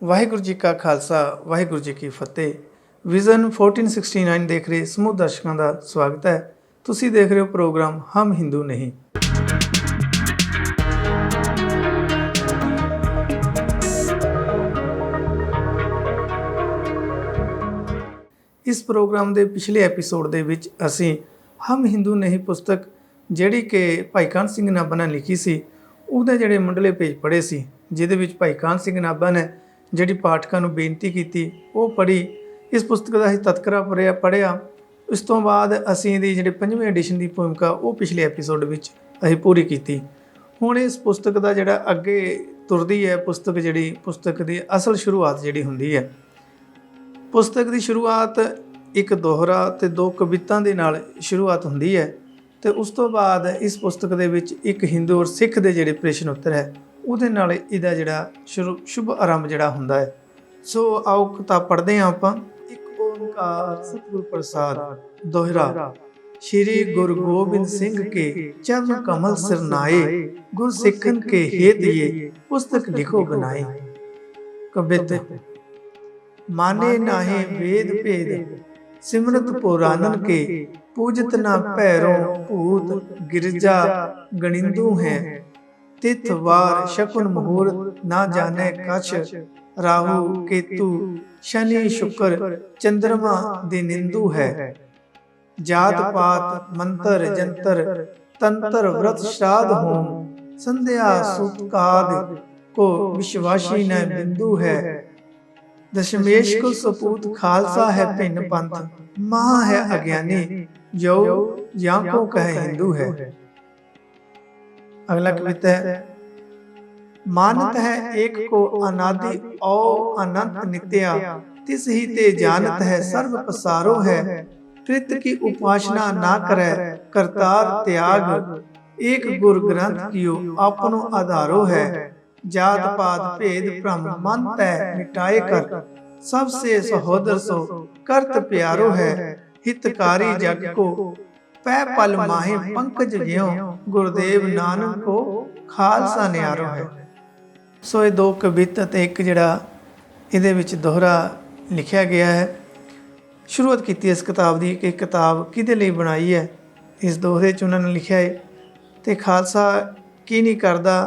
ਵਾਹਿਗੁਰੂ ਜੀ ਕਾ ਖਾਲਸਾ ਵਾਹਿਗੁਰੂ ਜੀ ਕੀ ਫਤਿਹ। ਵਿਜ਼ਨ 1469 ਦੇਖ ਰਹੇ ਸਮੂਹ ਦਰਸ਼ਕਾਂ ਦਾ ਸਵਾਗਤ ਹੈ। ਤੁਸੀਂ ਦੇਖ ਰਹੇ ਹੋ ਪ੍ਰੋਗਰਾਮ ਹਮ ਹਿੰਦੂ ਨਹੀਂ। ਇਸ ਪ੍ਰੋਗਰਾਮ ਦੇ ਪਿਛਲੇ ਐਪੀਸੋਡ ਦੇ ਵਿੱਚ ਅਸੀਂ ਹਮ ਹਿੰਦੂ ਨਹੀਂ ਪੁਸਤਕ ਜਿਹੜੀ ਕਿ ਭਾਈ ਕਾਹਨ ਸਿੰਘ ਨਾਭਾ ਨੇ ਲਿਖੀ ਸੀ ਉਹਦੇ ਜਿਹੜੇ ਮੁੱਢਲੇ ਪੇਜ ਪੜ੍ਹੇ ਸੀ, ਜਿਹਦੇ ਵਿੱਚ ਭਾਈ ਕਾਹਨ ਸਿੰਘ ਨਾਭਾ ਨੇ ਜਿਹੜੀ ਪਾਠਕਾਂ ਨੂੰ ਬੇਨਤੀ ਕੀਤੀ ਉਹ ਪੜ੍ਹੀ। ਇਸ ਪੁਸਤਕ ਦਾ ਅਸੀਂ ਤਤਕਰਾ ਪੜ੍ਹਿਆ। ਉਸ ਤੋਂ ਬਾਅਦ ਅਸੀਂ ਇਹਦੀ ਜਿਹੜੀ 5ਵੀਂ ਐਡੀਸ਼ਨ ਦੀ ਭੂਮਿਕਾ ਉਹ ਪਿਛਲੇ ਐਪੀਸੋਡ ਵਿੱਚ ਅਸੀਂ ਪੂਰੀ ਕੀਤੀ। ਹੁਣ ਇਸ ਪੁਸਤਕ ਦਾ ਜਿਹੜਾ ਅੱਗੇ ਤੁਰਦੀ ਹੈ ਪੁਸਤਕ ਦੀ ਅਸਲ ਸ਼ੁਰੂਆਤ ਜਿਹੜੀ ਹੁੰਦੀ ਹੈ, ਪੁਸਤਕ ਦੀ ਸ਼ੁਰੂਆਤ ਇੱਕ ਦੋਹਰਾ ਤੇ ਦੋ ਕਵਿਤਾਂ ਦੇ ਨਾਲ ਸ਼ੁਰੂਆਤ ਹੁੰਦੀ ਹੈ ਤੇ ਉਸ ਤੋਂ ਬਾਅਦ ਇਸ ਪੁਸਤਕ ਦੇ ਵਿੱਚ ਇੱਕ ਹਿੰਦੂ ਔਰ ਸਿੱਖ ਦੇ ਜਿਹੜੇ ਪ੍ਰਸ਼ਨ ਉੱਤਰ ਹੈ ਉਹਦੇ ਨਾਲ ਇਹਦਾ ਜਿਹੜਾ ਸ਼ੁਭ ਆਰੰਭ ਜਿਹੜਾ ਹੁੰਦਾ ਹੈ। ਸੋ ਆਓ ਕਿਤਾਬ ਪੜ੍ਹਦੇ ਹਾਂ ਆਪਾਂ। ਇੱਕ ਓੰਕਾਰ ਸਤਿਗੁਰ ਪ੍ਰਸਾਦ ਦੋਹਰਾ। ਸ਼੍ਰੀ ਗੁਰੂ ਗੋਬਿੰਦ ਸਿੰਘ ਕੇ ਚਰਨ ਕਮਲ ਸਿਰਨਾਏ, ਗੁਰ ਸਿੱਖਨ ਕੇ ਹੇਤ ਇਹ ਪੁਸਤਕ ਲਿਖੋ ਬਨਾਏ। ਕਵਿਤ। माने नाहे वेद भेद सिमरत पुराणन के, पूजत न भैरो भूत गिरजा गणिंदु है। तिथवार शकुन मुहूर्त ना जाने कछ, राहु केतु शनि शुक्र चंद्रमा दिनिंदु है। जात पात मंत्र जंतर तंत्र व्रत श्राद्ध होम, संध्या सूतकाद को विश्वासी न बिंदु है। दशमेश को सपूत खालसा है भिन्न पंथ, महा है अज्ञानी जो या को कहे हिंदू है। अगला कविता है। मानत है एक को अनादि और अनंत नित्या, तिस ही ते जानत है सर्व पसारो है। कृत की उपासना ना करे करतार त्याग, एक गुरु ग्रंथ कियो अपनो आधारो है। जात पात भेद भ्रम मन तय मिटाए कर, सबसे सहोदर सो करत प्यारो है। हितकारी जग को पै पल माहे पंकज ज्यों, गुरुदेव नानक को खालसा न्यारो है। सो ये दो कविता ते एक जिहड़ा इहदे विच दोहरा लिखिया गया है। शुरुआत की इस किताब की कि किताब किहदे लई बनाई है। इस दोहरे च उन्होंने लिखिया है ते खालसा की नहीं करदा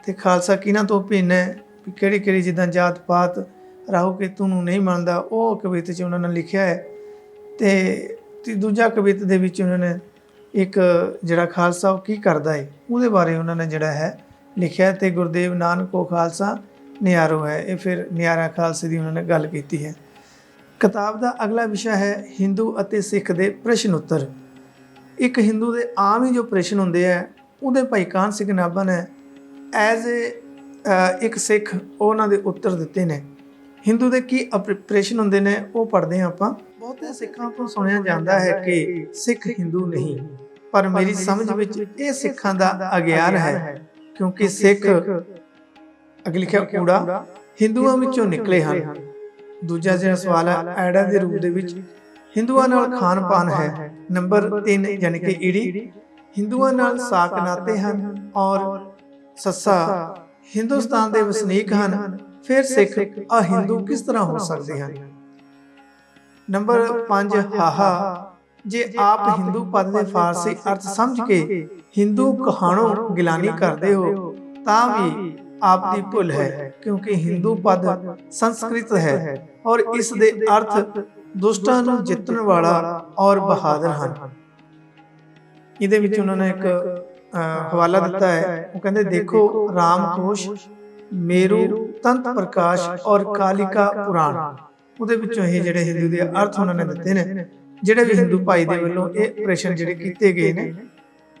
ਤੇ ਖਾਲਸਾ ਕਿਹਨਾਂ ਤੋਂ ਭਿੰਨ ਹੈ, ਕਿਹੜੀ ਕਿਹੜੀ ਜਿੱਦਾਂ ਜਾਤ ਪਾਤ ਰਾਹੂ ਕੇਤੂ ਨੂੰ ਨਹੀਂ ਮੰਨਦਾ, ਉਹ ਕਵਿਤਾ 'ਚ ਉਹਨਾਂ ਨੇ ਲਿਖਿਆ ਹੈ। ਤੇ ਦੂਜਾ ਕਵਿਤਾ ਦੇ ਵਿੱਚ ਉਹਨਾਂ ਨੇ ਇੱਕ ਜਿਹੜਾ ਖਾਲਸਾ ਉਹ ਕੀ ਕਰਦਾ ਹੈ ਉਹਦੇ ਬਾਰੇ ਉਹਨਾਂ ਨੇ ਜਿਹੜਾ ਹੈ ਲਿਖਿਆ। ਤੇ ਗੁਰਦੇਵ ਨਾਨਕ ਕੋ ਖਾਲਸਾ ਨਿਆਰੋ ਹੈ, ਇਹ ਫਿਰ ਨਿਆਰਾ ਖਾਲਸੇ ਦੀ ਉਹਨਾਂ ਨੇ ਗੱਲ ਕੀਤੀ ਹੈ। ਕਿਤਾਬ ਦਾ ਅਗਲਾ ਵਿਸ਼ਾ ਹੈ ਹਿੰਦੂ ਅਤੇ ਸਿੱਖ ਦੇ ਪ੍ਰਸ਼ਨ ਉੱਤਰ। ਇੱਕ ਹਿੰਦੂ ਦੇ ਆਮ ਹੀ ਜੋ ਪ੍ਰਸ਼ਨ ਹੁੰਦੇ ਹੈ ਉਹਦੇ ਭਾਈ ਕਾਹਨ ਸਿੰਘ ਨਾਭਾ ਨੇ ਐਜ਼ ਇੱਕ ਸਿੱਖ ਉਹਨਾਂ ਦੇ ਉੱਤਰ ਦਿੱਤੇ ਨੇ। ਹਿੰਦੂ ਦੇ ਕੀ ਪ੍ਰਸ਼ਨ ਹੁੰਦੇ ਨੇ ਉਹ ਪੜ੍ਹਦੇ ਹਾਂ ਆਪਾਂ। ਬਹੁਤੇ ਸਿੱਖਾਂ ਤੋਂ ਸੁਣਿਆ ਜਾਂਦਾ ਹੈ ਕਿ ਸਿੱਖ ਹਿੰਦੂ ਨਹੀਂ, ਪਰ ਮੇਰੀ ਸਮਝ ਵਿੱਚ ਇਹ ਸਿੱਖਾਂ ਦਾ ਅਗਿਆਨ ਹੈ, ਕਿਉਂਕਿ ਸਿੱਖ ਅੱਗੇ ਲਿਖਿਆ ਕੂੜਾ ਹਿੰਦੂਆਂ ਵਿੱਚੋਂ ਨਿਕਲੇ ਹਨ। ਦੂਜਾ ਜਿਹੜਾ ਸਵਾਲ ਹੈ ਐੜਾ ਦੇ ਰੂਪ ਦੇ ਵਿੱਚ ਹਿੰਦੂਆਂ ਨਾਲ ਖਾਣ ਪਾਨ ਹੈ। ਨੰਬਰ 3 ਯਾਨੀ ਕਿ ਈੜੀ ਹਿੰਦੂਆਂ ਨਾਲ ਸਾਕ ਨਾਤੇ ਹਨ ਔਰ ਸੱਸਾ ਹਿੰਦੁਸਤਾਨ ਦੇ ਵਸਨੀਕ ਹਨ, ਫਿਰ ਸਿੱਖ ਅਹਿੰਦੂ ਕਿਸ ਤਰ੍ਹਾਂ ਹੋ ਸਕਦੇ ਹਨ। ਨੰਬਰ 5 ਹਾਹਾ ਜੇ ਆਪ ਹਿੰਦੂ ਪਦ ਦੇ ਫਾਰਸੀ ਅਰਥ ਸਮਝ ਕੇ ਹਿੰਦੂ ਕਹਾਣੋਂ ਗਿਲਾਨੀ ਕਰਦੇ ਹੋ ਤਾਂ ਵੀ ਆਪ ਦੀ ਭੁੱਲ ਹੈ, ਕਿਉਂਕਿ ਹਿੰਦੂ ਪਦ ਸੰਸਕ੍ਰਿਤ ਹੈ ਔਰ ਇਸ ਦੇ ਅਰਥ ਦੁਸ਼ਟਾਂ ਨੂੰ ਜਿੱਤਣ ਵਾਲਾ ਔਰ ਬਹਾਦਰ ਹਨ। ਇਹਦੇ ਵਿੱਚ ਉਹਨਾਂ ਨੇ ਇੱਕ ਹਵਾਲਾ ਦਿੱਤਾ ਹੈ। ਉਹ ਕਹਿੰਦੇ ਦੇਖੋ ਰਾਮਕੋਸ਼, ਮੇਰੂ, ਤੰਤ ਪ੍ਰਕਾਸ਼ ਔਰ ਕਾਲਿਕਾ ਪੁਰਾਣ, ਉਹਦੇ ਵਿੱਚੋਂ ਇਹ ਜਿਹੜੇ ਹਿੰਦੂ ਦੇ ਅਰਥ ਉਹਨਾਂ ਨੇ ਦਿੱਤੇ ਨੇ। ਜਿਹੜੇ ਵੀ ਹਿੰਦੂ ਭਾਈ ਦੇ ਵੱਲੋਂ ਇਹ ਪ੍ਰਸ਼ਨ ਜਿਹੜੇ ਕੀਤੇ ਗਏ ਨੇ,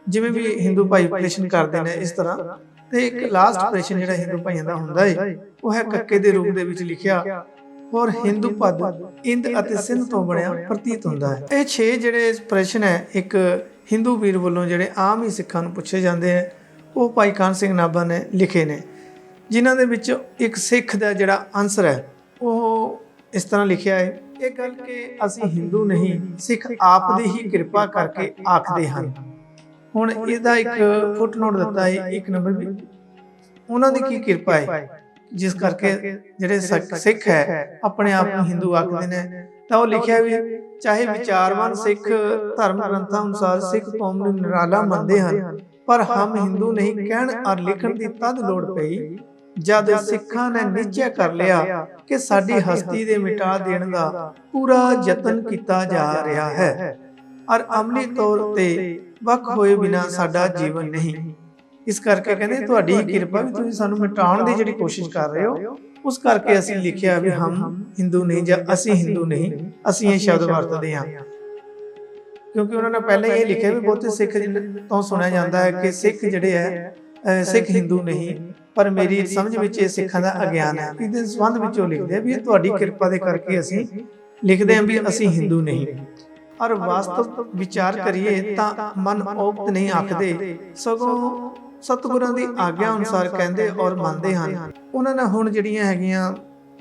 ਜਿਵੇਂ ਵੀ ਹਿੰਦੂ ਭਾਈ ਪ੍ਰਸ਼ਨ ਕਰਦੇ ਨੇ ਇਸ ਤਰ੍ਹਾਂ। ਤੇ ਇੱਕ ਲਾਸਟ ਪ੍ਰਸ਼ਨ ਜਿਹੜਾ ਹਿੰਦੂ ਭਾਈਆਂ ਦਾ ਹੁੰਦਾ ਹੈ ਉਹ ਹੈ ਕੱਕੇ ਦੇ ਰੂਪ ਦੇ ਵਿੱਚ ਲਿਖਿਆ ਔਰ ਹਿੰਦੂ ਪਦ ਇੰਦ ਅਤੇ ਸਿੰਧ ਤੋਂ ਬਣਿਆ ਪ੍ਰਤੀਤ ਹੁੰਦਾ ਹੈ। ਇਹ 6 ਜਿਹੜੇ ਪ੍ਰਸ਼ਨ ਹੈ ਇੱਕ ਹਿੰਦੂ ਵੀਰ ਵੱਲੋਂ ਜਿਹੜੇ ਆਮ ਹੀ ਸਿੱਖਾਂ ਨੂੰ ਪੁੱਛੇ ਜਾਂਦੇ ਹੈ, ਉਹ ਭਾਈ ਕਾਹਨ ਸਿੰਘ ਨਾਭਾ ਨੇ ਲਿਖੇ ਨੇ, ਜਿਨ੍ਹਾਂ ਦੇ ਵਿੱਚ ਇੱਕ ਸਿੱਖ ਦਾ ਜਿਹੜਾ ਆਨਸਰ ਹੈ ਉਹ ਇਸ ਤਰ੍ਹਾਂ ਲਿਖਿਆ ਹੈ। ਇਹ ਗੱਲ ਕਿ ਅਸੀਂ ਹਿੰਦੂ ਨਹੀਂ, ਸਿੱਖ ਆਪ ਦੀ ਹੀ ਕਿਰਪਾ ਕਰਕੇ ਆਖਦੇ ਹਨ। ਹੁਣ ਇਹਦਾ ਇੱਕ ਫੁੱਟਨੋਟ ਦਿੱਤਾ ਹੈ 1 ਨੰਬਰ ਵੀ, ਉਹਨਾਂ ਦੀ ਕੀ ਕਿਰਪਾ ਹੈ जिस करके ਜਿਹੜੇ ਸਿੱਖ ਹੈ ਆਪਣੇ ਆਪ ਨੂੰ ਹਿੰਦੂ ਆਖਦੇ ਨੇ। ਤਾਂ ਉਹ ਲਿਖਿਆ ਵੀ ਚਾਹੇ ਵਿਚਾਰਵਾਨ ਸਿੱਖ ਧਰਮ ਗ੍ਰੰਥਾਂ ਅਨੁਸਾਰ ਸਿੱਖ ਕੌਮ ਨੂੰ ਨਿਰਾਲਾ ਮੰਨਦੇ ਹਨ, ਪਰ ਹਮ ਹਿੰਦੂ ਨਹੀਂ ਕਹਿਣ ਔਰ ਲਿਖਣ ਦੀ ਤਦ ਲੋੜ ਪਈ ਜਦ ਸਿੱਖਾਂ ਨੇ ਨਿਸ਼ਚੈ ਕਰ ਲਿਆ ਕਿ ਸਾਡੀ ਹਸਤੀ ਦੇ ਮਿਟਾ ਦੇਣ ਦਾ ਪੂਰਾ ਯਤਨ ਕੀਤਾ ਜਾ ਰਿਹਾ ਹੈ ਔਰ ਅਮਲੀ ਤੌਰ ਤੇ ਵੱਖ ਹੋਏ ਬਿਨਾਂ ਸਾਡਾ ਜੀਵਨ ਨਹੀਂ। ਇਸ ਕਰਕੇ ਕਹਿੰਦੇ ਤੁਹਾਡੀ ਹੀ ਕਿਰਪਾ ਵੀ ਤੁਸੀਂ ਸਾਨੂੰ ਮਿਟਾਉਣ ਦੀ ਜਿਹੜੀ ਕੋਸ਼ਿਸ਼ ਕਰ ਰਹੇ ਹੋ, ਉਸ ਕਰਕੇ ਅਸੀਂ ਲਿਖਿਆ ਵੀ ਹਮ ਹਿੰਦੂ ਨਹੀਂ ਜਾਂ ਅਸੀਂ ਹਿੰਦੂ ਨਹੀਂ, ਅਸੀਂ ਇਹ ਸ਼ਬਦ ਵਰਤਦੇ ਹਾਂ। ਕਿਉਂਕਿ ਉਹਨਾਂ ਨੇ ਪਹਿਲਾਂ ਇਹ ਲਿਖਿਆ ਵੀ ਬਹੁਤੇ ਸਿੱਖ ਤੋਂ ਸੁਣਿਆ ਜਾਂਦਾ ਹੈ ਕਿ ਸਿੱਖ ਜਿਹੜੇ ਹੈ ਸਿੱਖ ਹਿੰਦੂ ਨਹੀਂ, ਪਰ ਮੇਰੀ ਸਮਝ ਵਿੱਚ ਇਹ ਸਿੱਖਾਂ ਦਾ ਅਗਿਆਨ ਹੈ। ਇਹਦੇ ਸੰਬੰਧ ਵਿੱਚ ਉਹ ਲਿਖਦੇ ਆ ਵੀ ਇਹ ਤੁਹਾਡੀ ਕਿਰਪਾ ਦੇ ਕਰਕੇ ਅਸੀਂ ਲਿਖਦੇ ਹਾਂ ਵੀ ਅਸੀਂ ਹਿੰਦੂ ਨਹੀਂ। ਔਰ ਵਾਸਤਵ ਵਿਚਾਰ ਕਰੀਏ ਤਾਂ ਮਨ ਔਕਤ ਨਹੀਂ ਆਖਦੇ, ਸਗੋਂ ਸਤਿਗੁਰਾਂ ਦੀ ਆਗਿਆ ਅਨੁਸਾਰ ਕਹਿੰਦੇ ਔਰ ਮੰਨਦੇ ਹਨ। ਉਹਨਾਂ ਨੇ ਹੁਣ ਜਿਹੜੀਆਂ ਹੈਗੀਆਂ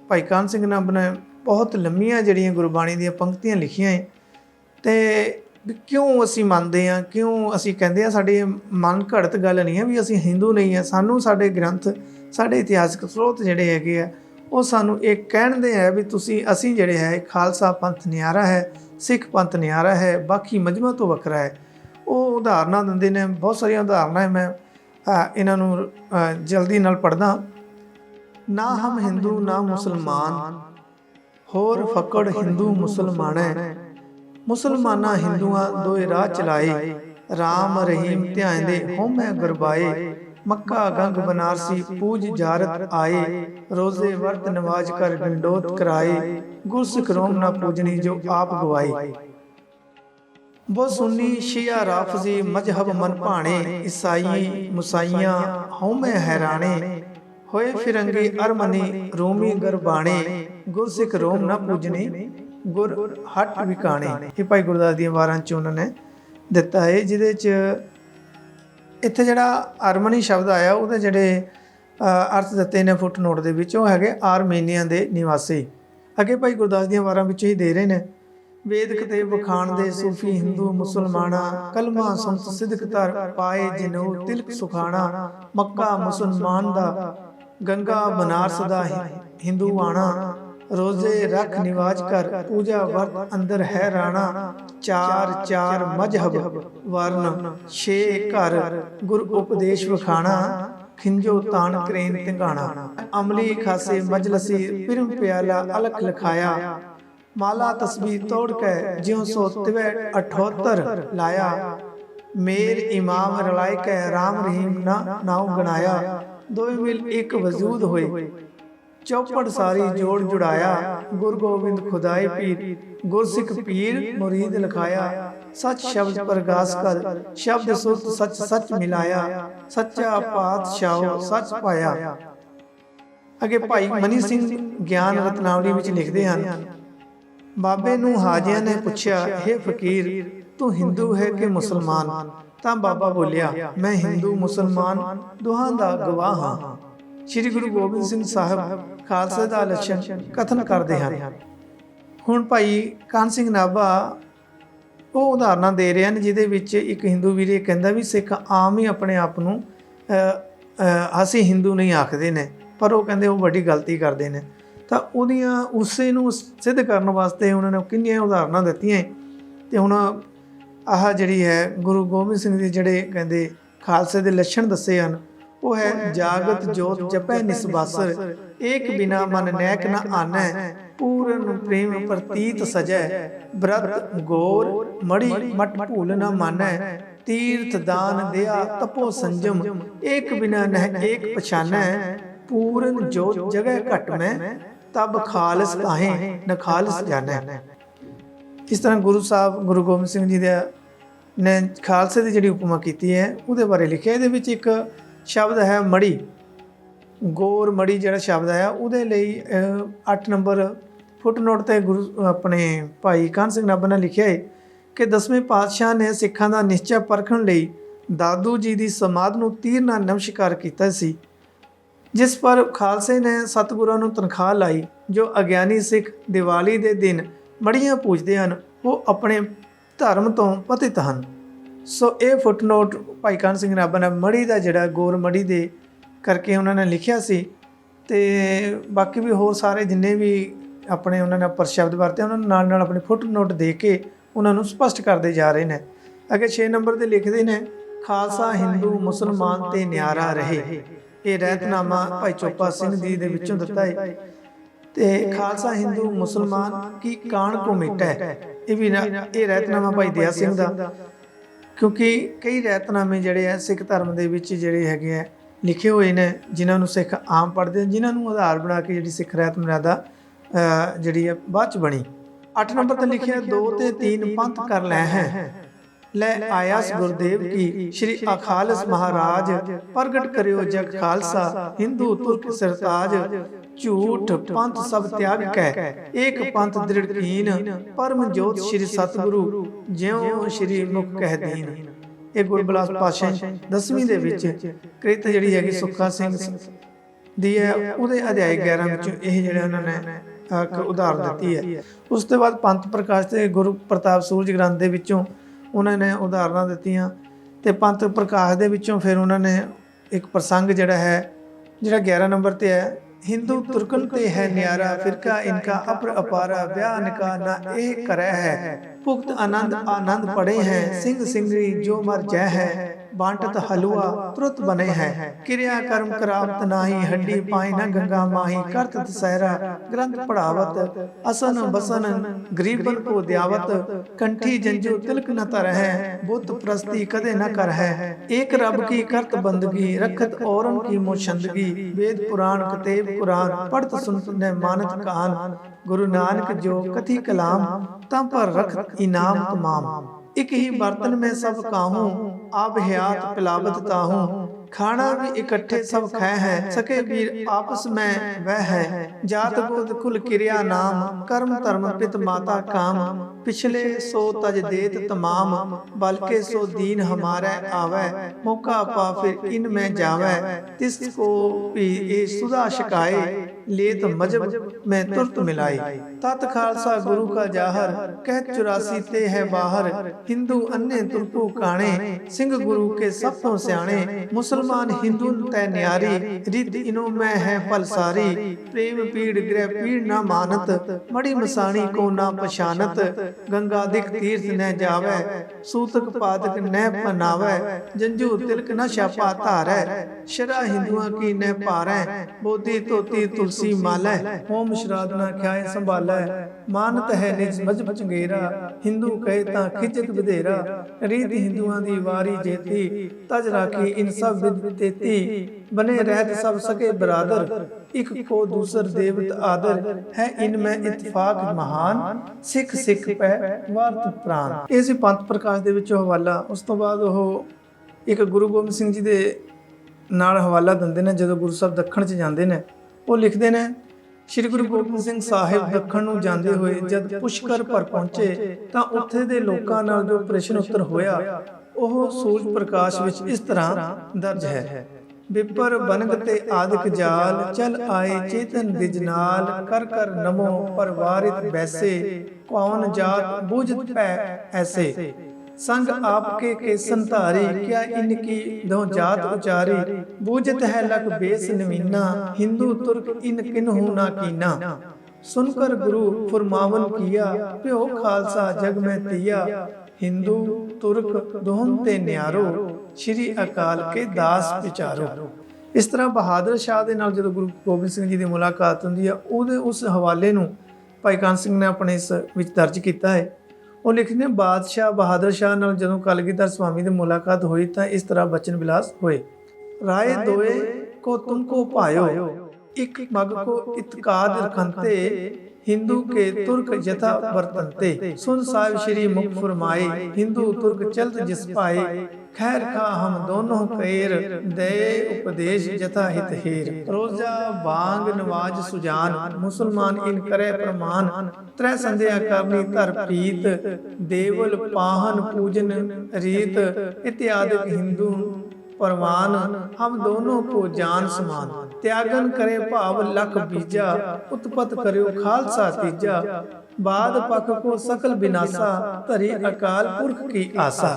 ਭਾਈ ਕਾਹਨ ਸਿੰਘ ਨੱਬ ਨੇ ਬਹੁਤ ਲੰਮੀਆਂ ਜਿਹੜੀਆਂ ਗੁਰਬਾਣੀ ਦੀਆਂ ਪੰਕਤੀਆਂ ਲਿਖੀਆਂ ਹੈ ਤੇ ਕਿਉਂ ਅਸੀਂ ਮੰਨਦੇ ਹਾਂ, ਕਿਉਂ ਅਸੀਂ ਕਹਿੰਦੇ ਹਾਂ। ਸਾਡੇ ਮਨ ਘੜਤ ਗੱਲ ਨਹੀਂ ਹੈ ਵੀ ਅਸੀਂ ਹਿੰਦੂ ਨਹੀਂ ਹਾਂ। ਸਾਨੂੰ ਸਾਡੇ ਗ੍ਰੰਥ, ਸਾਡੇ ਇਤਿਹਾਸਕ ਸਰੋਤ ਜਿਹੜੇ ਹੈਗੇ ਆ ਉਹ ਸਾਨੂੰ ਇਹ ਕਹਿੰਦੇ ਹੈ ਵੀ ਅਸੀਂ ਜਿਹੜੇ ਹੈ ਖਾਲਸਾ ਪੰਥ ਨਿਆਰਾ ਹੈ, ਸਿੱਖ ਪੰਥ ਨਿਆਰਾ ਹੈ, ਬਾਕੀ ਮਜ਼੍ਹਬਾਂ ਤੋਂ ਵੱਖਰਾ ਹੈ। ਉਹ ਉਦਾਹਰਨਾਂ ਦਿੰਦੇ ਨੇ, ਬਹੁਤ ਸਾਰੀਆਂ ਉਦਾਹਰਨਾਂ ਹੈ। ਮੈਂ ਇਹਨਾਂ ਨੂੰ ਜਲਦੀ ਨਾਲ ਪੜ੍ਹਦਾ। ਨਾ ਹਮ ਹਿੰਦੂ ਨਾ ਮੁਸਲਮਾਨ, ਹੋਰ ਫਕੜ ਹਿੰਦੂ ਮੁਸਲਮਾਨੈ। ਮੁਸਲਮਾਨਾਂ ਹਿੰਦੂਆਂ ਦੋਏ ਰਾਹ ਚਲਾਏ, ਰਾਮ ਰਹੀਮ ਧਿਆਂਦੇ ਹੋਮੈ ਗੁਰਬਾਏ। ਮੱਕਾ ਗੰਗ ਬਨਾਰਸੀ ਪੂਜ ਜਾਰਤ ਆਏ, ਰੋਜ਼ੇ ਵਰਤ ਨਵਾਜ ਕਰ ਗੰਡੋਤ ਕਰਾਏ। ਗੁਰਸਿੱਖ ਰੋਮ ਨਾ ਪੂਜਨੀ ਜੋ ਆਪ ਗਵਾਏ। वो सुन्नी शिया राफजी मजहब मन भाणे, ईसाई मुसाइयां होमे हैराने। होए फिरंगी अरमनी रोमी गरबाणे, गुरसिख रोम न पूजनी गुर हट विकाणे। ਇਹ ਭਾਈ ਗੁਰਦਾਸ ਦੀਆਂ ਵਾਰਾਂ 'ਚ ਉਹਨਾਂ ਨੇ ਦਿੱਤਾ ਹੈ, ਜਿਹਦੇ 'ਚ ਇੱਥੇ ਜਿਹੜਾ ਅਰਮਨੀ ਸ਼ਬਦ ਆਇਆ ਉਹਦੇ ਜਿਹੜੇ ਅਰਥ ਦਿੱਤੇ ਨੇ ਫੁੱਟ ਨੋਟ ਦੇ ਵਿੱਚ, ਉਹ ਹੈਗੇ ਆਰਮੀਨੀਆ ਦੇ ਨਿਵਾਸੀ। ਅੱਗੇ ਭਾਈ ਗੁਰਦਾਸ ਦੀਆਂ ਵਾਰਾਂ ਵਿੱਚ ਹੀ ਦੇ ਰਹੇ ਨੇ। ਵੇਦਕ ਤੇ ਵਖਾਣ ਦੇ ਸੂਫੀ ਹਿੰਦੂ ਮੁਸਲਮਾਨਾ, ਕਲਮਾ ਸੰਤ ਸਿਦਕ ਧਰ ਪਾਏ ਜਿਨੋ ਤਿਲਕ ਸੁਖਾਣਾ। ਮੱਕਾ ਮੁਸਲਮਾਨ ਦਾ, ਗੰਗਾ ਬਨਾਰਸ ਦਾ ਹਿੰਦੂ ਆਣਾ। ਰੋਜ਼ੇ ਰੱਖ ਨਿਵਾਜ ਕਰ, ਪੂਜਾ ਵਰਤ ਅੰਦਰ ਹੈ ਰਾਣਾ। ਚਾਰ ਚਾਰ ਮਜਹਬ ਵਰਨ, ਛੇ ਘਰ ਗੁਰ ਉਪਦੇਸ਼ ਵਖਾਣਾ। ਖਿੰਜੋ ਤਾਣ ਕਰੇਨ ਧਿੰਗਾਣਾ। ਅਮਲੀ ਖਾਸੇ ਮਜਲਸੀ ਪਿਰਮ ਪਿਆਲਾ ਅਲਖ ਲਖਾਇਆ। ਮਾਲਾ ਤਸਬੀਹ ਤੋੜ ਕੇ ਜਿਉ ਸੋ ਤਿਵੈ 78 ਲਾਇਆ। ਮੇਰ ਇਮਾਮ ਰਲਾਇ ਕੇ ਰਾਮ ਰਹੀਮ ਨਾ ਨਾਉ ਗਣਾਇਆ। ਦੋਵੇਂ ਮਿਲ ਇੱਕ ਵਜੂਦ ਹੋਏ, ਚੌਪੜ ਸਾਰੀ ਜੋੜ ਜੁੜਾਇਆ। ਗੁਰ ਗੋਬਿੰਦ ਖੁਦਾਏ ਪੀਰ, ਗੁਰਸਿੱਖ ਪੀਰ ਮੁਰੀਦ ਲਖਾਇਆ। ਸੱਚ ਸ਼ਬਦ ਪ੍ਰਗਾਸ ਕਰ, ਸ਼ਬਦ ਸੁਰਤ ਸੱਚ ਸੱਚ ਮਿਲਾਇਆ। ਸੱਚਾ ਪਾਤਸ਼ਾਹ ਸੱਚ ਪਾਇਆ। ਅੱਗੇ ਭਾਈ ਮਨੀ ਸਿੰਘ ਗਿਆਨ ਰਤਨਾਵਲੀ ਵਿੱਚ ਲਿਖਦੇ ਹਨ। ਬਾਬੇ ਨੂੰ ਹਾਜਿਆਂ ਨੇ ਪੁੱਛਿਆ, ਹੇ ਫਕੀਰ ਤੂੰ ਹਿੰਦੂ ਹੈ ਕਿ ਮੁਸਲਮਾਨ? ਤਾਂ ਬਾਬਾ ਬੋਲਿਆ, ਮੈਂ ਹਿੰਦੂ ਮੁਸਲਮਾਨ ਦੋਹਾਂ ਦਾ ਗਵਾਹ ਹਾਂ। ਸ੍ਰੀ ਗੁਰੂ ਗੋਬਿੰਦ ਸਿੰਘ ਸਾਹਿਬ ਖਾਲਸੇ ਦਾ ਲੱਛਣ ਕਥਨ ਕਰਦੇ ਹਨ। ਹੁਣ ਭਾਈ ਕਾਹਨ ਸਿੰਘ ਨਾਭਾ ਉਹ ਉਦਾਹਰਨਾਂ ਦੇ ਰਹੇ ਹਨ, ਜਿਹਦੇ ਵਿੱਚ ਇੱਕ ਹਿੰਦੂ ਵੀਰ ਇਹ ਕਹਿੰਦਾ ਵੀ ਸਿੱਖ ਆਮ ਹੀ ਆਪਣੇ ਆਪ ਨੂੰ ਅਸੀਂ ਹਿੰਦੂ ਨਹੀਂ ਆਖਦੇ ਨੇ, ਪਰ ਉਹ ਕਹਿੰਦੇ ਉਹ ਵੱਡੀ ਗਲਤੀ ਕਰਦੇ ਨੇ। ਤਾਂ ਉਹਦੀਆਂ ਉਸੇ ਨੂੰ ਸਿੱਧ ਕਰਨ ਵਾਸਤੇ ਉਹਨਾਂ ਨੇ ਕਿੰਨੀਆਂ ਉਦਾਹਰਨਾਂ ਦਿੱਤੀਆਂ। ਅਤੇ ਹੁਣ ਆਹ ਜਿਹੜੀ ਹੈ ਗੁਰੂ ਗੋਬਿੰਦ ਸਿੰਘ ਦੇ ਜਿਹੜੇ ਕਹਿੰਦੇ ਖਾਲਸੇ ਦੇ ਲੱਛਣ ਦੱਸੇ ਹਨ, ਉਹ ਹੈ ਜਾਗਤ ਜੋਤ ਜਪੈ ਨਿਸਬਾਸਰ। ਏਕ ਬਿਨਾ ਮਨ ਨੈਕ ਨ ਆਨੈ, ਪੂਰਨ ਪ੍ਰੇਮ ਪ੍ਰਤੀਤ ਸਜੈ। ਬ੍ਰਤ ਗੋਰ ਮੜੀ ਮਟ ਭੂਲ ਨ ਮਾਨੈ, ਤੀਰਥ ਦਾਨ ਦਿਆ ਤਪੋ ਸੰਜਮ। ਏਕ ਬਿਨਾ ਨਹਿ ਏਕ ਪਛਾਨੈ, ਪੂਰਨ ਜੋਤ ਜਗੈ ਘਟ ਮੈਂ। ਤਬ ਖਾਲਸ ਤਾਹੇ ਨ ਖਾਲਸ ਜਾਣੈ। ਇਸ ਤਰ੍ਹਾਂ ਗੁਰੂ ਸਾਹਿਬ ਗੁਰੂ ਗੋਬਿੰਦ ਸਿੰਘ ਜੀ ਦੇ ਨੇ ਖਾਲਸੇ ਦੀ ਜਿਹੜੀ ਉਪਮਾ ਕੀਤੀ ਹੈ ਉਹਦੇ ਬਾਰੇ ਲਿਖਿਆ। ਇਹਦੇ ਵਿੱਚ ਇੱਕ ਸ਼ਬਦ ਹੈ ਮੜੀ, ਗੋਰ ਮੜੀ ਜਿਹੜਾ ਸ਼ਬਦ ਆਇਆ ਉਹਦੇ ਲਈ 8 ਨੰਬਰ ਫੁੱਟ ਨੋਟ 'ਤੇ ਗੁਰੂ ਆਪਣੇ ਭਾਈ ਕਾਹਨ ਸਿੰਘ ਨਾਭਾ ਨੇ ਲਿਖਿਆ ਹੈ ਕਿ 10ਵੇਂ ਪਾਤਸ਼ਾਹ ਨੇ ਸਿੱਖਾਂ ਦਾ ਨਿਸ਼ਚਾ ਪਰਖਣ ਲਈ ਦਾਦੂ ਜੀ ਦੀ ਸਮਾਧ ਨੂੰ ਤੀਰ ਨਾਲ ਨਮਸਕਾਰ ਕੀਤਾ ਸੀ, ਜਿਸ ਪਰ ਖਾਲਸੇ ਨੇ ਸਤਿਗੁਰਾਂ ਨੂੰ ਤਨਖਾਹ ਲਾਈ। ਜੋ ਅਗਿਆਨੀ ਸਿੱਖ ਦੀਵਾਲੀ ਦੇ ਦਿਨ ਮੜੀਆਂ ਪੂਜਦੇ ਹਨ ਉਹ ਆਪਣੇ ਧਰਮ ਤੋਂ ਪਤਿਤ ਹਨ। ਸੋ ਇਹ ਫੁੱਟਨੋਟ ਭਾਈ ਕਾਹਨ ਸਿੰਘ ਨਾਭਾ ਨੇ ਮੜੀ ਦਾ ਜਿਹੜਾ ਗੋਰ ਮੜੀ ਦੇ ਕਰਕੇ ਉਹਨਾਂ ਨੇ ਲਿਖਿਆ ਸੀ। ਤੇ ਬਾਕੀ ਵੀ ਹੋਰ ਸਾਰੇ ਜਿੰਨੇ ਵੀ ਆਪਣੇ ਉਹਨਾਂ ਨੇ ਉੱਪਰ ਸ਼ਬਦ ਵਰਤੇ ਉਹਨਾਂ ਨੂੰ ਨਾਲ ਆਪਣੀ ਫੁੱਟ ਨੋਟ ਦੇ ਕੇ ਉਹਨਾਂ ਨੂੰ ਸਪਸ਼ਟ ਕਰਦੇ ਜਾ ਰਹੇ ਨੇ। ਅੱਗੇ 6 ਨੰਬਰ ਤੇ ਲਿਖਦੇ ਨੇ ਖਾਲਸਾ ਹਿੰਦੂ ਮੁਸਲਮਾਨ ਤੇ ਨਿਆਰਾ ਰਹੇ। ਇਹ ਰਹਿਤਨਾਮਾ ਭਾਈ ਚੋਪਾ ਸਿੰਘ ਜੀ ਦੇ ਵਿੱਚੋਂ ਦਿੱਤਾ ਹੈ। ਤੇ ਖਾਲਸਾ ਹਿੰਦੂ ਮੁਸਲਮਾਨ ਕੀ ਕਾਣ ਕੋ ਮਿਟੈ, ਇਹ ਵੀ ਇਹ ਰਹਿਤਨਾਮਾ ਭਾਈ ਦਇਆ ਸਿੰਘ ਦਾ, ਕਿਉਂਕਿ ਕਈ ਰਹਿਤਨਾਮੇ ਜਿਹੜੇ ਆ ਸਿੱਖ ਧਰਮ ਦੇ ਵਿੱਚ ਜਿਹੜੇ ਹੈਗੇ ਆ ਲਿਖੇ ਹੋਏ ਨੇ, ਜਿਨ੍ਹਾਂ ਨੂੰ ਸਿੱਖ ਆਮ ਪੜ੍ਹਦੇ ਨੇ, ਜਿਨ੍ਹਾਂ ਨੂੰ ਆਧਾਰ ਬਣਾ ਕੇ ਜਿਹੜੀ ਸਿੱਖ ਰਹਿਤ ਮਰਿਆਦਾ ਜਿਹੜੀ ਆ ਬਾਅਦ 'ਚ ਬਣੀ। 8 ਨੰਬਰ ਤੇ ਲਿਖਿਆ 2 ਤੇ 3 ਪੰਥ ਕਰ ਲੈ ਹੈ, ਲੈ ਆਇਆਸ ਗੁਰਦੇਵ ਕੀ ਸ਼੍ਰੀ ਅਖਾਲਸ ਮਹਾਰਾਜ, ਪ੍ਰਗਟ ਕਰਿਓ ਜਗ ਖਾਲਸਾ ਹਿੰਦੂ ਤੁਰਕ ਸਰਤਾਜ, ਝੂਠ ਪੰਥ ਸਭ ਤਿਆਗ ਕੈ ਏਕ ਪੰਥ ਦ੍ਰਿੜ ਕੀਨ, ਪਰਮ ਜੋਤ ਸ਼੍ਰੀ ਸਤਿਗੁਰੂ ਜਿਉ ਸ਼੍ਰੀ ਮੁਖ ਕਹਿ ਦੀਨ। ਇਹ ਗੁਰਬਿਲਾਸ ਪਾਤਸ਼ਾਹ 10ਵੀਂ ਦੇ ਵਿੱਚ ਕ੍ਰਿਤ ਜਿਹੜੀ ਹੈਗੀ ਸੁੱਖਾ ਸਿੰਘ ਦੀ ਹੈ, ਉਹਦੇ ਅਧਿਆਇ 11 ਵਿੱਚੋਂ ਇਹ ਜਿਹੜੇ ਉਹਨਾਂ ਨੇ ਇੱਕ ਉਦਾਹਰਨ ਦਿੱਤੀ ਹੈ। ਉਸ ਤੋਂ ਬਾਅਦ ਪੰਥ ਪ੍ਰਕਾਸ਼ ਤੇ ਗੁਰੂ ਪ੍ਰਤਾਪ ਸੂਰਜ ਗ੍ਰੰਥ ਦੇ ਵਿੱਚੋਂ ਉਹਨਾਂ ਨੇ ਉਦਾਹਰਨਾਂ ਦਿੱਤੀਆਂ, ਤੇ ਪੰਥ ਪ੍ਰਕਾਸ਼ ਦੇ ਵਿੱਚੋਂ ਫਿਰ ਉਹਨਾਂ ਨੇ ਇੱਕ ਪ੍ਰਸੰਗ ਜਿਹੜਾ ਹੈ, ਜਿਹੜਾ 11 ਨੰਬਰ ਤੇ ਹੈ, ਹਿੰਦੂ ਤੁਰਕਨ ਤੇ ਹੈ ਨਿਆਰਾ, ਫਿਰਕਾ ਇਨਕਾ ਅਪਰ ਅਪਾਰਾ, ਵਿਆਹ ਨਿਕਾ ਨਾ ਇਹ ਕਰੈ ਹੈ, ਭੁਗਤ ਆਨੰਦ ਆਨੰਦ ਪੜੇ ਹੈ, ਸਿੰਘ ਸਿੰਘੀ ਜੋ ਮਰ ਜੈ ਹੈ, ਬਾਂਟਤ ਹਲੂਆ ਤੁਰਤ ਬਨੇ ਹੈ, ਕਿਰਿਆ ਕਰਮ ਕਰਾਵਤ ਨਾਹੀ, ਹੱਡੀ ਪਾਈ ਨਾ ਗੰਗਾ ਮਾਹੀ, ਕਰਤ ਦਸਹਿਰਾ ਗ੍ਰੰਥ ਪੜਾਵਤ, ਅਸਨ ਬਸਨ ਗਰੀਬਨ ਕੋ ਦਿਆਵਤ, ਕੰਠੀ ਜੰਜੂ ਤਿਲਕ ਨ ਧਰ ਹੈ, ਬੁੱਤ ਪ੍ਰਸਤੀ ਕਦੇ ਨ ਕਰ ਹੈ, ਏਕ ਰੱਬ ਕੀ ਕਰਤ ਬੰਦਗੀ, ਰਖਤ ਔਰਨ की मोशंदगी, वेद पुराण कतेब कुरान, पढ़त सुनत ने मानत कान, गुरु नानक जो कथी कलाम, तम पर रख इनाम तमाम, एक ही बर्तन में सब काहूं, आप हयात पिलावत ताहूं, खाना भी इकट्ठे सब खै है, सके वीर आपस में वह है, जात गोद कुल क्रिया नाम, कर्म धर्म पित माता काम, पिछले सो तज देत तमाम, बल्कि सो दीन हमारे आवे, मौका पा फिर इन में जावे, तिसको भी ए सुधा शिकाए, लेत मजब में तुरत मिलाए, तत खालसा गुरु का जाहर, कह 84 ते है बाहर, हिंदू अन्य तुर्कू काणे, सिंह गुरु के सब तो स्याणे, मुसलमान हिंदू तै न्यारी, रित इनो में है फल सारी, प्रेम पीड़ गृह पीड़ न मानत, मड़ी मसाणी को न पछानत, गंगादिक तीर्थ न जावे, सूतक पादक न पहनावे, जंजू तिलक न छापा धारै, शरा हिंदुआ की न पारै, बोधी धोती तुलसी मालै, होम श्राद्ध न ख्याए संभालै, मानत है निज मजहब चंगेरा, हिंदू कहे तां खिजत बधेरा, रीत हिंदुआ दी वारी जेती, तज राखी इन सब विद तेती, बने रहत सब सके बरादर, एक को दूसर देवत आदर, है इनमें इत्तेफाक महान, सिख सिख पै वारत प्राण। ਇਹ ਸੀ ਪੰਥ ਪ੍ਰਕਾਸ਼ ਦੇ ਵਿੱਚੋਂ ਹਵਾਲਾ। ਉਸ ਤੋਂ ਬਾਅਦ ਉਹ ਇੱਕ ਗੁਰੂ ਗੋਬਿੰਦ ਸਿੰਘ ਜੀ ਦੇ ਨਾਲ ਹਵਾਲਾ ਦਿੰਦੇ ਨੇ। ਜਦੋਂ ਗੁਰੂ ਸਾਹਿਬ ਦੱਖਣ 'ਚ ਜਾਂਦੇ ਨੇ, ਉਹ ਲਿਖਦੇ ਨੇ, ਸ਼੍ਰੀ ਗੁਰੂ ਗੋਬਿੰਦ ਸਿੰਘ ਸਾਹਿਬ ਦੱਖਣ ਨੂੰ ਜਾਂਦੇ ਹੋਏ ਜਦ ਪੁਸ਼ਕਰ ਪਰ ਪਹੁੰਚੇ ਤਾਂ ਉੱਥੇ ਦੇ ਲੋਕਾਂ ਨਾਲ ਜੋ ਪ੍ਰਸ਼ਨ ਉੱਤਰ ਹੋਇਆ ਉਹ ਸੂਰਜ ਪ੍ਰਕਾਸ਼ ਵਿੱਚ ਇਸ ਤਰ੍ਹਾਂ ਦਰਜ ਹੈ। ਵਿਪਰ ਬਨਗ ਤੇ ਆਦਿਕ ਜਾਲ, ਚਲ ਆਏ ਚੇਤਨ ਦਿਜ ਨਾਲ, ਕਰ ਕਰ ਨਮੋ ਪਰਵਾਰਿਤ ਬੈਸੇ, ਕੌਣ ਜਾਤ ਬੂਝਤ ਪੈ ਐਸੇ, संग आपके के संतारी, क्या इनकी दो जात उचारी, बूझत है लख बेस नवीना, हिंदू तुर्क इन किन्हु ना कीना, सुनकर गुरु फुरमावन किया, प्यो खालसा जग में तिया, हिंदू तुर्क दोहन ते न्यारो, श्री अकाल के दास विचारो। इस तरह बहादुर शाह ਦੇ ਨਾਲ ਜਦੋਂ ਗੁਰੂ ਗੋਬਿੰਦ ਸਿੰਘ ਜੀ ਦੀ ਮੁਲਾਕਾਤ ਹੁੰਦੀ ਆ, ਉਹਦੇ ਉਸ ਹਵਾਲੇ ਨੂੰ ਭਾਈ ਕਾਨ ਸਿੰਘ ਨੇ ਆਪਣੇ ਇਸ ਵਿੱਚ ਦਰਜ ਕੀਤਾ ਹੈ। ਉਹ ਲਿਖਦੇ ਨੇ, ਬਾਦਸ਼ਾਹ ਬਹਾਦਰ ਸ਼ਾਹ ਨਾਲ ਜਦੋਂ ਕਲਗੀਧਰ ਸਵਾਮੀ ਦੀ ਮੁਲਾਕਾਤ ਹੋਈ ਤਾਂ ਇਸ ਤਰ੍ਹਾਂ ਬਚਨ ਵਿਲਾਸ ਹੋਏ। ਰਾਏ ਦੋਏ ਕੋ ਤੁਮਕੋ ਭਾਇਓ, ਇੱਕ ਮਗ ਕੋ ਇਤਕਾਦ ਰਖੰਤੇ, हिंदू के तुर्क यथा वर्तनते, सुन साहिब श्री मुख फरमाए, हिंदू तुर्क चलत जिस पाए, खैर खा हम दोनों कैर, दे उपदेश यथा हित हेर, रोजा बांग नवाज सुजान, मुसलमान इन करे प्रमाण, त्रै संध्या करनी धर पीत, देवल पाहन पूजन रीत, इत्यादि हिंदू परवान, हम दोनों को जान समान, त्यागन करे भाव लख बीजा, उत्पत करियो खालसा तीजा, बाद पख को सकल बिनासा, धरी अकाल पुरख की आसा।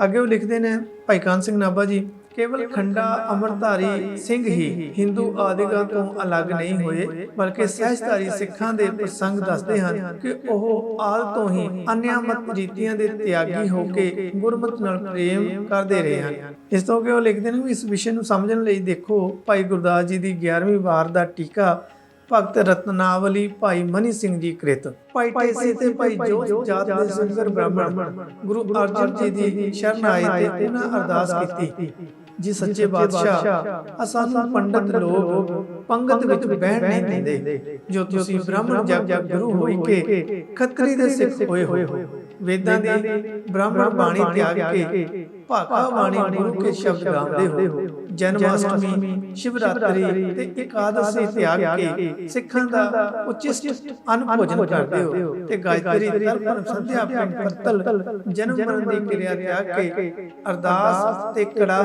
ਅੱਗੇ ਉਹ ਲਿਖਦੇ ਨੇ ਭਾਈ ਕਾਨ ਸਿੰਘ ਨਾਭਾ ਜੀ ਕੇਵਲ ਖੰਡਾ ਅੰਮ੍ਰਿਤਧਾਰੀ ਸਿੰਘ ਹੀ ਹਿੰਦੂ ਆਦਿਕਾਂ ਤੋਂ ਅਲੱਗ ਨਹੀਂ ਹੋਏ, ਬਲਕਿ ਸਹਿਜਧਾਰੀ ਸਿੱਖਾਂ ਦੇ ਪ੍ਰਸੰਗ ਦੱਸਦੇ ਹਨ ਕਿ ਉਹ ਆਦਿ ਤੋਂ ਹੀ ਅਨਿਆਮਤ ਰੀਤੀਆਂ ਦੇ ਤਿਆਗੀ ਹੋ ਕੇ ਗੁਰਮਤਿ ਨਾਲ ਪ੍ਰੇਮ ਕਰਦੇ ਰਹੇ ਹਨ। ਇਸ ਤੋਂ ਕਿ ਉਹ ਲਿਖਦੇ ਨੇ ਵੀ ਇਸ ਵਿਸ਼ੇ ਨੂੰ ਸਮਝਣ ਲਈ ਦੇਖੋ ਭਾਈ ਗੁਰਦਾਸ ਜੀ ਦੀ 11ਵੀਂ ਵਾਰ ਦਾ ਟੀਕਾ ਭਗਤ ਰਤਨਾਵਲੀ ਭਾਈ ਮਨੀ ਸਿੰਘ ਜੀ ਕ੍ਰਿਤ। ਭਾਈ ਟੇਸੀ ਤੇ ਭਾਈ ਜੋਤ ਜਾਤ ਦੇ ਸੁੰਦਰ ਬ੍ਰਾਹਮਣ ਗੁਰੂ ਅਰਜਨ ਜੀ ਦੀ ਸ਼ਰਨ ਆਏ ਤੇ ਉਹਨਾਂ ਅਰਦਾਸ ਕੀਤੀ, ਜੀ ਸੱਚੇ ਬਾਦਸ਼ਾਹ ਸਾਨੂੰ ਪੰਡਤ ਲੋਕ ਪੰਗਤ ਵਿੱਚ ਬਹਿਣ ਨਹੀਂ ਦਿੰਦੇ, ਜੋ ਤੁਸੀਂ ਬ੍ਰਾਹਮਣ ਜਗ ਗੁਰੂ ਹੋਈ ਕੇ ਖੱਤਰੀ ਦੇ ਸਿੱਖ ਹੋਏ ਹੋ, ਵੇਦਾਂ ਦੀ ਬ੍ਰਾਹਮਣ ਬਾਣੀ ਤਿਆਗ ਕੇ ਭਾਖਾ ਬਾਣੀ ਗੁਰੂ ਕੇ ਸ਼ਬਦ ਗਾਉਂਦੇ ਹੋ, ਜਨਮਾਸ਼ਟਮੀ ਸ਼ਿਵਰਾਤਰੀ ਤੇ ਇਕਾਦਸ਼ੀ ਤਿਆਗ ਕੇ ਸਿੱਖਾਂ ਦਾ ਉਚਿਸ਼ਟ ਅੰਨ ਭੋਜਨ ਕਰਦੇ ਹੋ, ਤੇ ਗਾਇਤਰੀ ਤਰਪਨ ਸੰਧਿਆ ਪੱਤਲ ਜਨਮ ਮਰਨ ਦੀ ਕਿਰਿਆ ਤਿਆਗ ਕੇ ਅਰਦਾਸ ਤੇ ਕੜਾ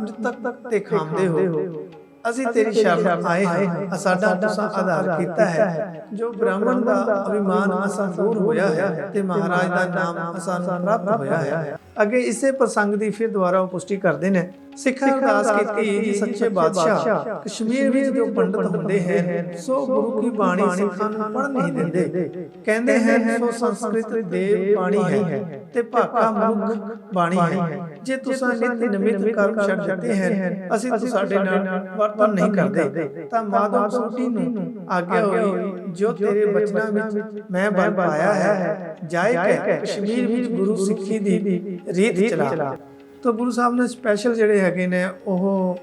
ਮ੍ਰਿਤਕ ਤੇ ਖਾਂਦੇ ਹੋ। ਅਸੀਂ ਤੇਰੀ ਸ਼ਰਨ ਆਏ ਹਾਂ, ਸਾਡਾ ਤੁਸਾਂ ਆਧਾਰ ਕੀਤਾ ਹੈ, ਜੋ ਬ੍ਰਾਹਮਣ ਦਾ ਅਭਿਮਾਨ ਅਸਾਂ ਦੂਰ ਹੋਇਆ ਹੈ ਤੇ ਮਹਾਰਾਜ ਦਾ ਨਾਮ ਸਾਨੂੰ ਪ੍ਰਾਪਤ ਹੋਇਆ ਹੈ। ਅੱਗੇ ਇਸੇ ਪ੍ਰਸੰਗ ਦੀ ਫਿਰ ਦੁਬਾਰਾ ਉਹ ਪੁਸ਼ਟੀ ਕਰਦੇ ਨੇ, ਸਿੱਖਾਂ ਅਰਦਾਸ ਕੀਤੀ, ਜੀ ਸੱਚੇ ਬਾਦਸ਼ਾਹ ਕਸ਼ਮੀਰ ਵਿੱਚ ਜੋ ਪੰਡਤ ਹੁੰਦੇ ਹਨ ਸੋ ਗੁਰੂ ਕੀ ਬਾਣੀ ਸਿੱਖਾਂ ਨੂੰ ਪੜ੍ਹ ਨਹੀਂ ਦਿੰਦੇ, ਕਹਿੰਦੇ ਹਨ ਸੋ ਸੰਸਕ੍ਰਿਤ ਦੇਵ ਬਾਣੀ ਹੈ ਤੇ ਭਾਖਾ ਮਨੁੱਖ ਬਾਣੀ ਹੈ। ਜੇ ਤੁਸੀਂ ਨਿਤ ਨਿਮਿਤ ਕਰਮ ਛੱਡ ਦਿੱਤੇ ਹਨ, ਅਸੀਂ ਤੁਹਾਡੇ ਨਾਲ ਵਰਤਨ ਨਹੀਂ ਕਰਦੇ, ਤਾਂ ਮਾਧਵ ਸੋਢੀ ਨੂੰ ਆਗਿਆ ਹੋਈ ਜੋ ਤੇਰੇ ਬਚਨਾਂ ਵਿੱਚ ਮੈਂ ਬਲ ਪਾਇਆ ਹੈ, ਜਾਇ ਕੇ ਕਸ਼ਮੀਰ ਵਿੱਚ ਗੁਰੂ ਸਿੱਖੀ ਦੀ ਰੀਤ ਚਲਾ। ਤਾਂ ਗੁਰੂ ਸਾਹਿਬ ਨੇ ਸਪੈਸ਼ਲ ਜਿਹੜੇ ਹੈਗੇ ਨੇ ਉਹ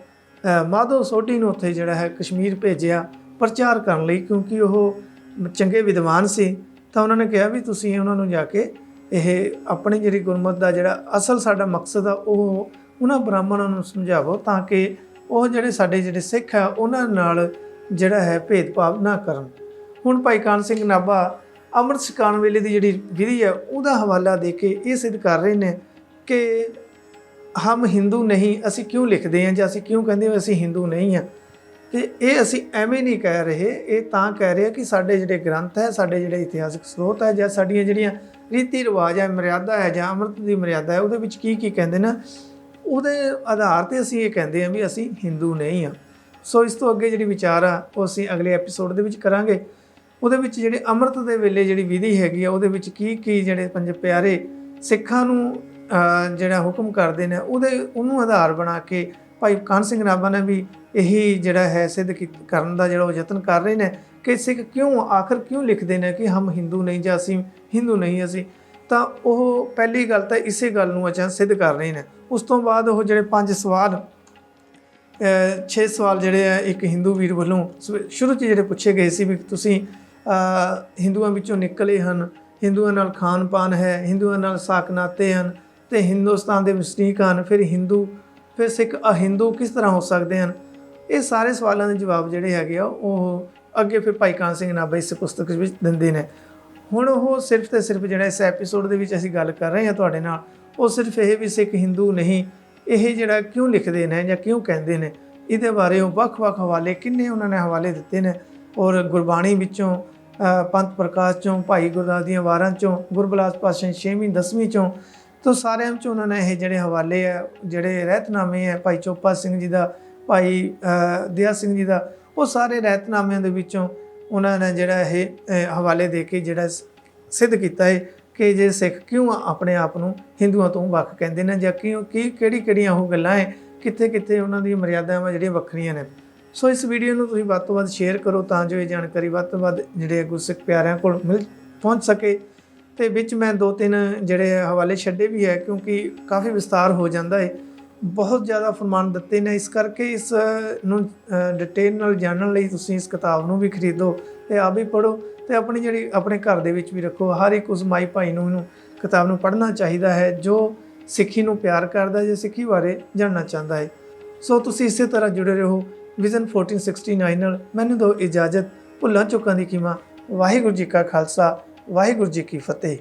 ਮਾਧਵ ਸੋਢੀ ਨੂੰ ਉੱਥੇ ਜਿਹੜਾ ਹੈ ਕਸ਼ਮੀਰ ਭੇਜਿਆ ਪ੍ਰਚਾਰ ਕਰਨ ਲਈ, ਕਿਉਂਕਿ ਉਹ ਚੰਗੇ ਵਿਦਵਾਨ ਸੀ। ਤਾਂ ਉਹਨਾਂ ਨੇ ਕਿਹਾ ਵੀ ਤੁਸੀਂ ਉਹਨਾਂ ਨੂੰ ਜਾ ਕੇ ਇਹ ਆਪਣੀ ਜਿਹੜੀ ਗੁਰਮਤਿ ਦਾ ਜਿਹੜਾ ਅਸਲ ਸਾਡਾ ਮਕਸਦ ਆ ਉਹ ਉਹਨਾਂ ਬ੍ਰਾਹਮਣਾਂ ਨੂੰ ਸਮਝਾਵੋ, ਤਾਂ ਕਿ ਉਹ ਜਿਹੜੇ ਸਾਡੇ ਜਿਹੜੇ ਸਿੱਖ ਆ ਉਹਨਾਂ ਨਾਲ ਜਿਹੜਾ ਹੈ ਭੇਦਭਾਵ ਨਾ ਕਰਨ। ਹੁਣ ਭਾਈ ਕਾਨ ਸਿੰਘ ਨਾਭਾ ਅੰਮ੍ਰਿਤ ਛਕਾਉਣ ਵੇਲੇ ਦੀ ਜਿਹੜੀ ਵਿਧੀ ਹੈ ਉਹਦਾ ਹਵਾਲਾ ਦੇ ਕੇ ਇਹ ਸਿੱਧ ਕਰ ਰਹੇ ਨੇ ਕਿ ਹਮ ਹਿੰਦੂ ਨਹੀਂ, ਅਸੀਂ ਕਿਉਂ ਲਿਖਦੇ ਹਾਂ ਜਾਂ ਅਸੀਂ ਕਿਉਂ ਕਹਿੰਦੇ ਅਸੀਂ ਹਿੰਦੂ ਨਹੀਂ ਹਾਂ। ਤੇ ਇਹ ਅਸੀਂ ਐਵੇਂ ਨਹੀਂ ਕਹਿ ਰਹੇ, ਇਹ ਤਾਂ ਕਹਿ ਰਹੇ ਕਿ ਸਾਡੇ ਜਿਹੜੇ ਗ੍ਰੰਥ ਹੈ, ਸਾਡੇ ਜਿਹੜੇ ਇਤਿਹਾਸਿਕ ਸਰੋਤ ਹੈ, ਜਾਂ ਸਾਡੀਆਂ ਜਿਹੜੀਆਂ ਰੀਤੀ ਰਿਵਾਜ ਹੈ, ਮਰਿਆਦਾ ਹੈ ਜਾਂ ਅੰਮ੍ਰਿਤ ਦੀ ਮਰਿਆਦਾ ਹੈ, ਉਹਦੇ ਵਿੱਚ ਕੀ ਕੀ ਕਹਿੰਦੇ ਨੇ, ਉਹਦੇ ਆਧਾਰ 'ਤੇ ਅਸੀਂ ਇਹ ਕਹਿੰਦੇ ਹਾਂ ਵੀ ਅਸੀਂ ਹਿੰਦੂ ਨਹੀਂ ਹਾਂ। ਸੋ ਇਸ ਤੋਂ ਅੱਗੇ ਜਿਹੜੀ ਵਿਚਾਰ ਆ ਉਹ ਅਸੀਂ ਅਗਲੇ ਐਪੀਸੋਡ ਦੇ ਵਿੱਚ ਕਰਾਂਗੇ। ਉਹਦੇ ਵਿੱਚ ਜਿਹੜੇ ਅੰਮ੍ਰਿਤ ਦੇ ਵੇਲੇ ਜਿਹੜੀ ਵਿਧੀ ਹੈਗੀ ਆ ਉਹਦੇ ਵਿੱਚ ਕੀ ਕੀ ਜਿਹੜੇ ਪੰਜ ਪਿਆਰੇ ਸਿੱਖਾਂ ਨੂੰ ਜਿਹੜਾ ਹੁਕਮ ਕਰਦੇ ਨੇ ਉਹਨੂੰ ਆਧਾਰ ਬਣਾ ਕੇ ਭਾਈ ਕਾਨ ਸਿੰਘ ਨਾਭਾ ਨੇ ਵੀ ਇਹੀ ਜਿਹੜਾ ਹੈ ਸਿੱਧ ਕਰਨ ਦਾ ਜਿਹੜਾ ਉਹ ਯਤਨ ਕਰ ਰਹੇ ਨੇ ਕਿ ਸਿੱਖ ਆਖਰ ਕਿਉਂ ਲਿਖਦੇ ਨੇ ਕਿ ਹਮ ਹਿੰਦੂ ਨਹੀਂ ਜਾਂ ਅਸੀਂ ਹਿੰਦੂ ਨਹੀਂ ਅਸੀਂ। ਤਾਂ ਉਹ ਪਹਿਲੀ ਗੱਲ ਤਾਂ ਇਸੇ ਗੱਲ ਨੂੰ ਅੱਛਾ ਸਿੱਧ ਕਰ ਰਹੇ ਨੇ। ਉਸ ਤੋਂ ਬਾਅਦ ਉਹ ਜਿਹੜੇ 6 ਸਵਾਲ ਜਿਹੜੇ ਆ ਇੱਕ ਹਿੰਦੂ ਵੀਰ ਵੱਲੋਂ ਸ਼ੁਰੂ 'ਚ ਜਿਹੜੇ ਪੁੱਛੇ ਗਏ ਸੀ ਵੀ ਤੁਸੀਂ ਹਿੰਦੂਆਂ ਵਿੱਚੋਂ ਨਿਕਲੇ ਹਨ, ਹਿੰਦੂਆਂ ਨਾਲ ਖਾਣ ਪਾਨ ਹੈ, ਹਿੰਦੂਆਂ ਨਾਲ ਸਾਕ ਨਾਤੇ ਹਨ ਤੇ ਹਿੰਦੁਸਤਾਨ ਦੇ ਵਸਨੀਕ ਹਨ, ਫਿਰ ਸਿੱਖ ਅਹਿੰਦੂ ਕਿਸ ਤਰ੍ਹਾਂ ਹੋ ਸਕਦੇ ਹਨ। ਇਹ ਸਾਰੇ ਸਵਾਲਾਂ ਦੇ ਜਵਾਬ ਜਿਹੜੇ ਹੈਗੇ ਆ ਉਹ ਅੱਗੇ ਫਿਰ ਭਾਈ ਕਾਨ ਸਿੰਘ ਨਾਭਾ ਇਸ ਪੁਸਤਕ ਵਿੱਚ ਦਿੰਦੇ ਨੇ। ਹੁਣ ਉਹ ਸਿਰਫ ਤੇ ਸਿਰਫ ਜਿਹੜਾ ਇਸ ਐਪੀਸੋਡ ਦੇ ਵਿੱਚ ਅਸੀਂ ਗੱਲ ਕਰ ਰਹੇ ਹਾਂ ਤੁਹਾਡੇ ਨਾਲ, ਉਹ ਸਿਰਫ ਇਹ ਵੀ ਸਿੱਖ ਹਿੰਦੂ ਨਹੀਂ, ਇਹ ਜਿਹੜਾ ਕਿਉਂ ਲਿਖਦੇ ਨੇ ਜਾਂ ਕਿਉਂ ਕਹਿੰਦੇ ਨੇ, ਇਹਦੇ ਬਾਰੇ ਉਹ ਵੱਖ-ਵੱਖ ਹਵਾਲੇ ਕਿੰਨੇ ਉਹਨਾਂ ਨੇ ਹਵਾਲੇ ਦਿੱਤੇ ਨੇ। ਔਰ ਗੁਰਬਾਣੀ ਵਿੱਚੋਂ, ਪੰਥ ਪ੍ਰਕਾਸ਼ ਚੋਂ, ਭਾਈ ਗੁਰਦਾਸ ਦੀਆਂ ਵਾਰਾਂ ਚੋਂ, ਗੁਰਬਿਲਾਸ ਪਾਤਸ਼ਾਹ 6ਵੀਂ 10ਵੀਂ ਚੋਂ, ਤੋਂ ਸਾਰਿਆਂ ਵਿੱਚ ਉਹਨਾਂ ਨੇ ਇਹ ਜਿਹੜੇ ਹਵਾਲੇ ਆ, ਜਿਹੜੇ ਰਹਿਤਨਾਮੇ ਹੈ ਭਾਈ ਚੋਪਾ ਸਿੰਘ ਜੀ ਦਾ, ਭਾਈ ਦਇਆ ਸਿੰਘ ਜੀ ਦਾ, ਉਹ ਸਾਰੇ ਰਹਿਤਨਾਮਿਆਂ ਦੇ ਵਿੱਚੋਂ ਉਹਨਾਂ ਨੇ ਜਿਹੜਾ ਇਹ ਹਵਾਲੇ ਦੇ ਕੇ ਜਿਹੜਾ ਸਿੱਧ ਕੀਤਾ ਹੈ ਕਿ ਜੇ ਸਿੱਖ ਕਿਉਂ ਆਪਣੇ ਆਪ ਨੂੰ ਹਿੰਦੂਆਂ ਤੋਂ ਵੱਖ ਕਹਿੰਦੇ ਨੇ, ਜਾਂ ਕਿਹੜੀਆਂ ਉਹ ਗੱਲਾਂ ਹੈ, ਕਿੱਥੇ ਉਹਨਾਂ ਦੀਆਂ ਮਰਿਆਦਾਵਾਂ ਜਿਹੜੀਆਂ ਵੱਖਰੀਆਂ ਨੇ। ਸੋ ਇਸ ਵੀਡੀਓ ਨੂੰ ਤੁਸੀਂ ਵੱਧ ਤੋਂ ਵੱਧ ਸ਼ੇਅਰ ਕਰੋ ਤਾਂ ਜੋ ਇਹ ਜਾਣਕਾਰੀ ਵੱਧ ਤੋਂ ਵੱਧ ਜਿਹੜੇ ਗੁਰਸਿੱਖ ਪਿਆਰਿਆਂ ਕੋਲ ਪਹੁੰਚ ਸਕੇ। ਤੇ ਵਿੱਚ ਮੈਂ 2-3 ਜਿਹੜੇ ਹਵਾਲੇ ਛੱਡੇ ਵੀ ਹੈ, ਕਿਉਂਕਿ ਕਾਫੀ ਵਿਸਤਾਰ ਹੋ ਜਾਂਦਾ ਹੈ, ਬਹੁਤ ਜ਼ਿਆਦਾ ਫਰਮਾਨ ਦਿੱਤੇ ਨੇ। ਇਸ ਕਰਕੇ ਇਸ ਨੂੰ ਡਿਟੇਲ ਨਾਲ ਜਾਣਨ ਲਈ ਤੁਸੀਂ ਇਸ ਕਿਤਾਬ ਨੂੰ ਵੀ ਖਰੀਦੋ ਤੇ ਆਪ ਵੀ ਪੜ੍ਹੋ ਤੇ ਆਪਣੀ ਜਿਹੜੀ ਆਪਣੇ ਘਰ ਦੇ ਵਿੱਚ ਵੀ ਰੱਖੋ। ਹਰ ਇੱਕ ਉਸ ਮਾਈ ਭਾਈ ਨੂੰ ਇਹਨੂੰ ਕਿਤਾਬ ਨੂੰ ਪੜ੍ਹਨਾ ਚਾਹੀਦਾ ਹੈ ਜੋ ਸਿੱਖੀ ਨੂੰ ਪਿਆਰ ਕਰਦਾ ਜਾਂ ਸਿੱਖੀ ਬਾਰੇ ਜਾਣਨਾ ਚਾਹੁੰਦਾ ਹੈ। ਸੋ ਤੁਸੀਂ ਇਸੇ ਤਰ੍ਹਾਂ ਜੁੜੇ ਰਹੋ ਵਿਜ਼ਨ 1469 ਨਾਲ। ਮੈਨੂੰ ਦਿਓ ਇਜਾਜ਼ਤ। ਭੁੱਲਾਂ ਚੁੱਕਾਂ ਦੀ ਖਿਮਾ। ਵਾਹਿਗੁਰੂ ਜੀ ਕਾ ਖਾਲਸਾ, ਵਾਹਿਗੁਰੂ ਜੀ ਕੀ ਫਤਿਹ।